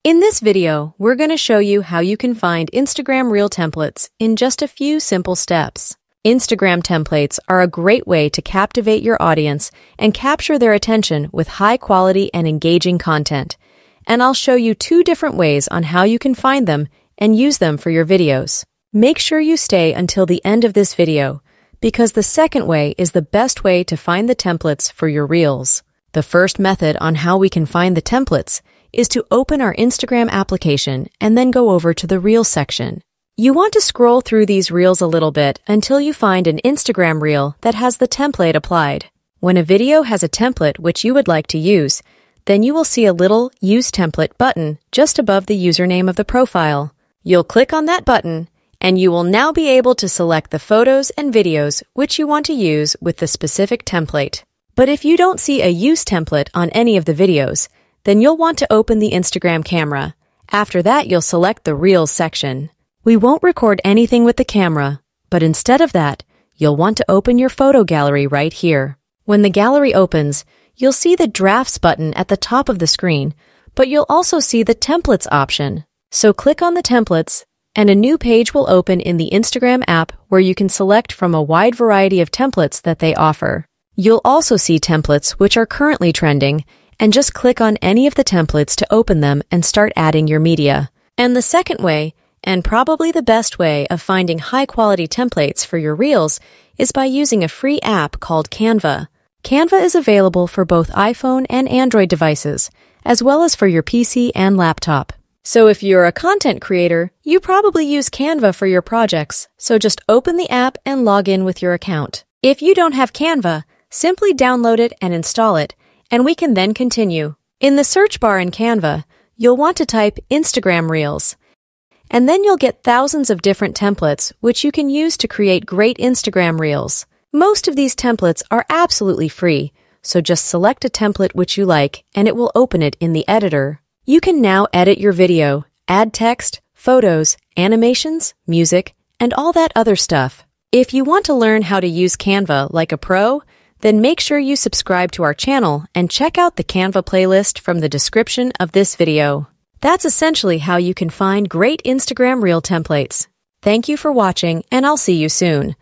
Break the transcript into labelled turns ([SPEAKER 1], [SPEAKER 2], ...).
[SPEAKER 1] In this video, we're going to show you how you can find Instagram Reel templates in just a few simple steps. Instagram templates are a great way to captivate your audience and capture their attention with high-quality and engaging content. And I'll show you 2 different ways on how you can find them and use them for your videos. Make sure you stay until the end of this video, because the second way is the best way to find the templates for your Reels. The first method on how we can find the templates is to open our Instagram application and then go over to the Reels section. You want to scroll through these Reels a little bit until you find an Instagram Reel that has the template applied. When a video has a template which you would like to use, then you will see a little Use Template button just above the username of the profile. You'll click on that button, and you will now be able to select the photos and videos which you want to use with the specific template. But if you don't see a Use Template on any of the videos, then you'll want to open the Instagram camera. After that, you'll select the Reels section. We won't record anything with the camera, but instead of that, you'll want to open your photo gallery right here. When the gallery opens, you'll see the Drafts button at the top of the screen, but you'll also see the Templates option. So click on the Templates, and a new page will open in the Instagram app where you can select from a wide variety of templates that they offer. You'll also see templates which are currently trending, and just click on any of the templates to open them and start adding your media. And the second way, and probably the best way of finding high-quality templates for your Reels, is by using a free app called Canva. Canva is available for both iPhone and Android devices, as well as for your PC and laptop. So if you're a content creator, you probably use Canva for your projects, so just open the app and log in with your account. If you don't have Canva, simply download it and install it, and we can then continue. In the search bar in Canva, you'll want to type Instagram Reels, and then you'll get thousands of different templates which you can use to create great Instagram Reels. Most of these templates are absolutely free, so just select a template which you like and it will open it in the editor. You can now edit your video, add text, photos, animations, music, and all that other stuff. If you want to learn how to use Canva like a pro, then make sure you subscribe to our channel and check out the Canva playlist from the description of this video. That's essentially how you can find great Instagram Reel templates. Thank you for watching, and I'll see you soon.